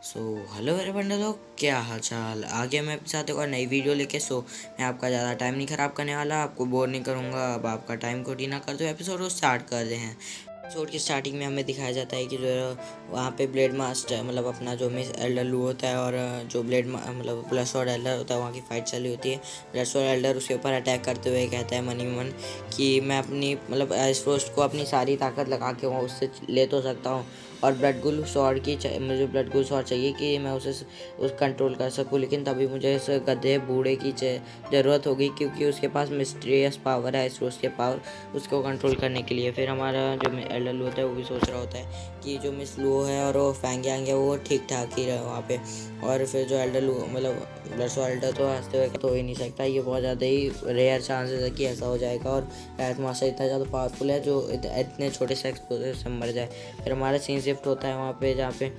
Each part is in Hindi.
सो हेलो मेरे बंदे लोग, क्या हाल चाल। आ गया मैं आपके साथ एक और नई वीडियो लेके। मैं आपका ज़्यादा टाइम नहीं ख़राब करने वाला, आपको बोर नहीं करूँगा। अब आपका टाइम खोटी ना करते हुए एपिसोड को स्टार्ट कर रहे हैं। एपिसोड की स्टार्टिंग में हमें दिखाया जाता है कि जो वहाँ पे ब्लेड मास्टर मतलब अपना जो मिस एल्डर लू होता है और जो मतलब ब्लड स्वॉर्ड एल्डर होता है, वहाँ की फाइट चली होती है। ब्लड स्वॉर्ड एल्डर उसके ऊपर अटैक करते हुए कहता है मनी मन कि मैं अपनी मतलब आइस फ्रोस्ट को अपनी सारी ताकत लगा के वहाँ उससे ले तो सकता हूँ, और ब्लड गुल स्वॉर्ड की मुझे ब्लड गुल स्वॉर्ड चाहिए कि मैं उस कंट्रोल कर सकूँ, लेकिन तभी मुझे इस गधे बूढ़े की ज़रूरत होगी, क्योंकि उसके पास मिस्टीरियस पावर है इस उसके पावर उसको कंट्रोल करने के लिए। फिर हमारा जो एल्डर लू होता है वो भी सोच रहा होता है कि जो मिस लू है और वो फैंग यांग है वो ठीक ठाक ही रहे वहाँ पे। और फिर जो एल्डर लू मतलब ब्लड स्वॉर्ड एल्डर तो हंसते हुए तो हो ही नहीं सकता, ये बहुत ज़्यादा ही रेयर चांसेस है कि ऐसा हो जाएगा, और रायत मास्टर इतना ज़्यादा पावरफुल है जो इतने छोटे से एक्सप्लोजर से मर जाए। फिर हमारा सीन शिफ्ट होता है वहाँ पे जहाँ पे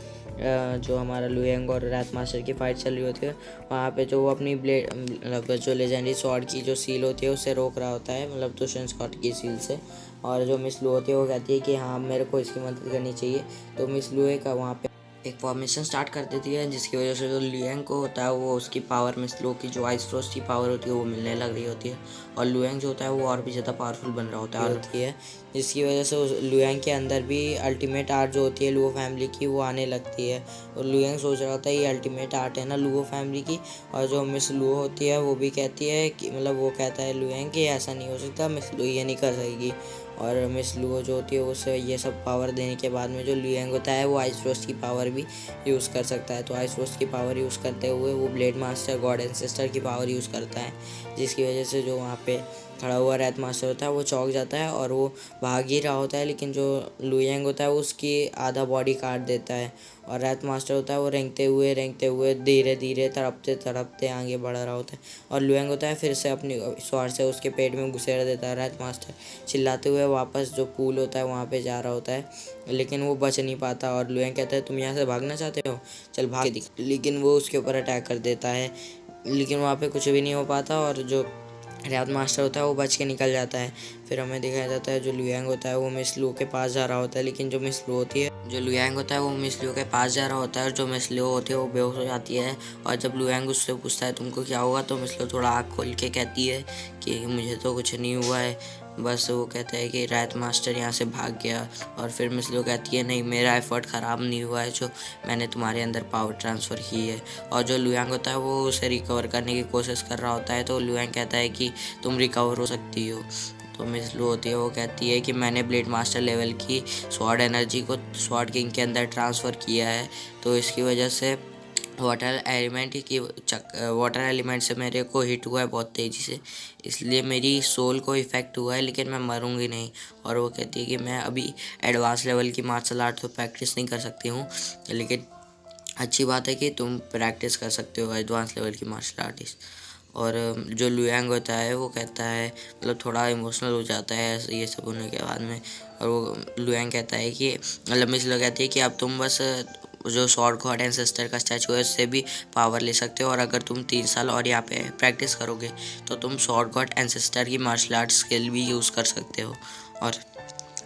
जो हमारा लुयंग और रायत मास्टर की फाइट चल रही होती है। वहाँ पे जो वो अपनी ब्लेड मतलब जो लेजेंडरी स्वॉर्ड की जो सील होती है उससे रोक रहा होता है, मतलब दुष्यंत स्कॉट की सील से। और जो मिस लू होती है वो कहती है कि हाँ मेरे को इसकी मदद करनी चाहिए। तो मिस लू का वहाँ पे एक फॉर्मेशन स्टार्ट कर देती है, जिसकी वजह से जो लुयंग को होता है वो उसकी पावर मिस लू की जो आइस फ्रोस्ट की पावर होती है वो मिलने लग रही होती है, और लुयंग जो होता है वो और भी ज़्यादा पावरफुल बन रहा होती है, जिसकी वजह से उस लुयंग के अंदर भी अल्टीमेट आर्ट जो होती है लुओ फैमिली की वो आने लगती है। और लुयंग सोच रहा होता है ये अल्टीमेट आर्ट है ना लुओ फैमिली की। और जो मिस लुओ होती है वो भी कहती है कि मतलब वो कहता है लुयंग कि ऐसा नहीं हो सकता, मिस लू ये नहीं कर सकेगी। और मिस लुओ जो होती है उसे ये सब पावर देने के बाद में जो लुयंग होता है वो आइस फ्रोस्ट की पावर भी यूज़ कर सकता है। तो आइस फ्रोस्ट की पावर यूज़ करते हुए वो ब्लेड मास्टर गॉड एंसेस्टर की पावर यूज़ करता है, जिसकी वजह से जो वहाँ पे खड़ा हुआ रैत मास्टर होता है वो चौंक जाता है और वो भाग ही रहा होता है, लेकिन जो लुयंग होता है वो उसकी आधा बॉडी काट देता है। और रैत मास्टर होता है वो रेंगते हुए धीरे धीरे तड़पते तड़पते आगे बढ़ रहा होता है, और लुयंग होता है फिर से अपनी स्वार से उसके पेट में घुसेड़ देता है। रैत मास्टर चिल्लाते हुए वापस जो पूल होता है वहाँ पे जा रहा होता है, लेकिन वो बच नहीं पाता। और लुयंग कहता है तुम यहाँ से भागना चाहते हो, चल भाग के दिख, लेकिन वो उसके ऊपर अटैक कर देता है, लेकिन वहाँ पे कुछ भी नहीं हो पाता, और जो रियाद मास्टर होता है वो बच के निकल जाता है। फिर हमें दिखाया जाता है जो लुयांग होता है वो मिस लू के पास जा रहा होता है, लेकिन जो मिस लू होती है जो लुयांग होता है वो मिस लू के पास जा रहा होता है, और जो मिस लू होती है वो बेहोश हो जाती है। और जब लुयांग उससे पूछता है तुमको क्या हुआ, तो मिस लू थोड़ा आँख खोल के कहती है कि मुझे तो कुछ नहीं हुआ है, बस वो कहता है कि रायत मास्टर यहाँ से भाग गया। और फिर मिस लू कहती है नहीं, मेरा एफर्ट ख़राब नहीं हुआ है जो मैंने तुम्हारे अंदर पावर ट्रांसफ़र की है। और जो लुयांग होता है वो उसे रिकवर करने की कोशिश कर रहा होता है, तो लुयांग कहता है कि तुम रिकवर हो सकती हो। तो मिस लू होती है वो कहती है कि मैंने ब्लेड मास्टर लेवल की स्वॉर्ड एनर्जी को स्वॉर्ड किंग के अंदर ट्रांसफ़र किया है, तो इसकी वजह से वाटर एलिमेंट से मेरे को हिट हुआ है बहुत तेज़ी से, इसलिए मेरी सोल को इफ़ेक्ट हुआ है, लेकिन मैं मरूंगी नहीं। और वो कहती है कि मैं अभी एडवांस लेवल की मार्शल आर्ट तो प्रैक्टिस नहीं कर सकती हूँ, लेकिन अच्छी बात है कि तुम प्रैक्टिस कर सकते हो एडवांस लेवल की मार्शल आर्टिस्ट। और जो लुयांग होता है वो कहता है मतलब थोड़ा इमोशनल हो जाता है ये सब होने के बाद में। और वो लुयांग कहता है कि मतलब मिस लो कहती है कि अब तुम बस जो शॉर्ट गॉड एंसेस्टर का स्टैचू है उससे भी पावर ले सकते हो, और अगर तुम 3 साल और यहाँ पे प्रैक्टिस करोगे तो तुम शॉर्ट गॉड एंसेस्टर की मार्शल आर्ट स्किल भी यूज़ कर सकते हो, और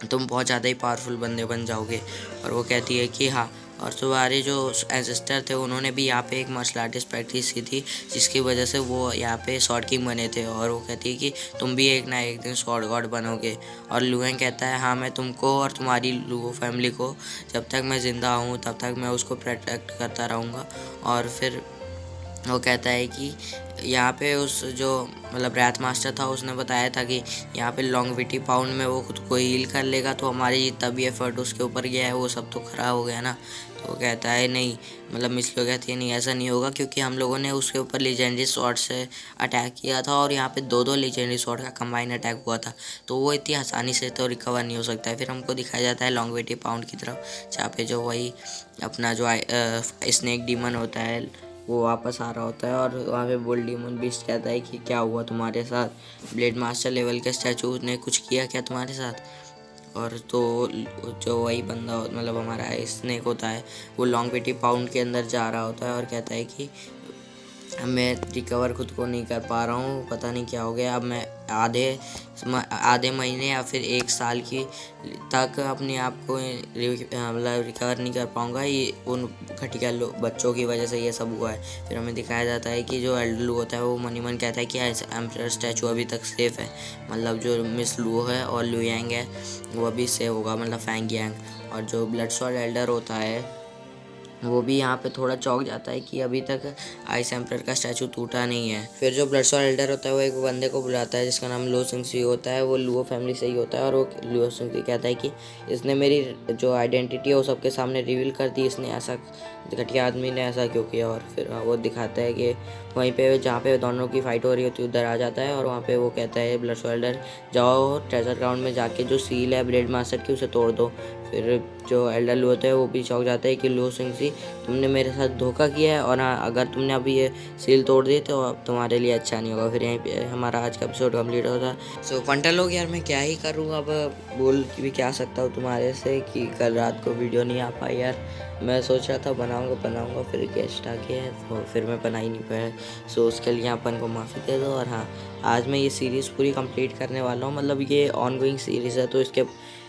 तुम बहुत ज़्यादा ही पावरफुल बंदे बन जाओगे। और वो कहती है कि हाँ, और तुम्हारे जो एंसेस्टर थे उन्होंने भी यहाँ पे एक मार्शल आर्टिस्ट प्रैक्टिस की थी, जिसकी वजह से वो यहाँ पे शॉर्ट किंग बने थे। और वो कहती है कि तुम भी एक ना एक दिन शॉर्ट गॉड बनोगे। और लुएंग कहता है हाँ, मैं तुमको और तुम्हारी लुओ फैमिली को जब तक मैं ज़िंदा हूँ तब तक मैं उसको प्रोटेक्ट करता रहूँगा। और फिर वो कहता है कि यहाँ पे उस जो मतलब रैथ मास्टर था उसने बताया था कि यहाँ पे लॉन्गविटी पाउंड में वो खुद को हील कर लेगा, तो हमारी जितना भी एफर्ट उसके ऊपर गया है वो सब तो खराब हो गया ना। तो वो कहता है नहीं, मतलब मिस लो कहती है नहीं ऐसा नहीं होगा, क्योंकि हम लोगों ने उसके ऊपर लेजेंडरी स्वॉर्ड से अटैक किया था, और यहाँ पे दो लेजेंडरी स्वॉर्ड का कंबाइन अटैक हुआ था, तो वो इतनी आसानी से तो रिकवर नहीं हो सकता है। फिर हमको दिखाया जाता है लॉन्गविटी पाउंड की तरफ, जहाँ पे जो वही अपना जो स्नेक डीमन होता है वो वापस आ रहा होता है, और वहाँ पे बुल डीमन बीस्ट कहता है कि क्या हुआ तुम्हारे साथ, ब्लेड मास्टर लेवल के स्टैचू ने कुछ किया क्या तुम्हारे साथ। और तो जो वही बंदा मतलब हमारा स्नेक होता है वो लॉन्गविटी पाउंड के अंदर जा रहा होता है और कहता है कि मैं रिकवर खुद को नहीं कर पा रहा हूँ, पता नहीं क्या हो गया, अब मैं आधे महीने या फिर 1 साल की तक अपने आप को मतलब रिकवर नहीं कर पाऊँगा। ये उन घटिया बच्चों की वजह से ये सब हुआ है। फिर हमें दिखाया जाता है कि जो एल्डर लू होता है वो मन ही मन कहता है कि एम्परर स्टैचू अभी तक सेफ है, मतलब जो मिस लू है और लू यांग है वो अभी सेफ होगा, मतलब फैंग यांग। और जो ब्लड स्वॉर्ड एल्डर होता है वो भी यहाँ पे थोड़ा चौंक जाता है कि अभी तक आइस एम्परर का स्टैचू टूटा नहीं है। फिर जो ब्लड स्वॉर्ड एल्डर होता है वो एक बंदे को बुलाता है जिसका नाम लो सिंगसी होता है। वो लुओ फैमिली से ही होता है और वो लुओ सिंगसी कहता है कि इसने मेरी जो आइडेंटिटी है वो सबके सामने रिवील कर दी, इसने ऐसा घटिया आदमी ने ऐसा क्यों किया। और फिर वो दिखाता है कि वहीं पे जहाँ पे दोनों की फाइट हो रही होती है उधर आ जाता है और वहाँ पे वो कहता है ब्लड स्वॉर्ड एल्डर, जाओ ट्रेजर ग्राउंड में जाके जो सील है ब्लेड मास्टर की उसे तोड़ दो। फिर जो एल्डर लू होता है वो भी चौंक जाता है कि लू सिंगसी तुमने मेरे साथ धोखा किया है और हाँ, अगर तुमने अभी ये सील तोड़ दी तो अब तुम्हारे लिए अच्छा नहीं होगा। फिर यहीं पे हमारा आज का एपिसोड कंप्लीट होता है। सो फंटल लोग यार मैं क्या ही करूँ, अब बोल भी क्या सकता हूँ तुम्हारे से कि कल रात को वीडियो नहीं आ पाई यार। मैं सोच रहा था बनाऊँगा फिर गेस्ट आ गए तो फिर मैं बना ही नहीं पाया। सो उसके लिए अपन को माफ़ी दे दो। और हाँ, आज मैं ये सीरीज़ पूरी कंप्लीट करने वाला हूँ, मतलब ये ऑनगोइंग सीरीज़ है तो इसके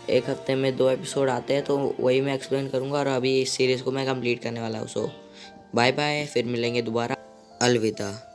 1 हफ्ते में 2 एपिसोड आते हैं तो वही मैं एक्सप्लेन करूँगा और अभी इस सीरीज़ को मैं कंप्लीट करने वाला हूँ। सो बाय बाय, फिर मिलेंगे दोबारा, अलविदा।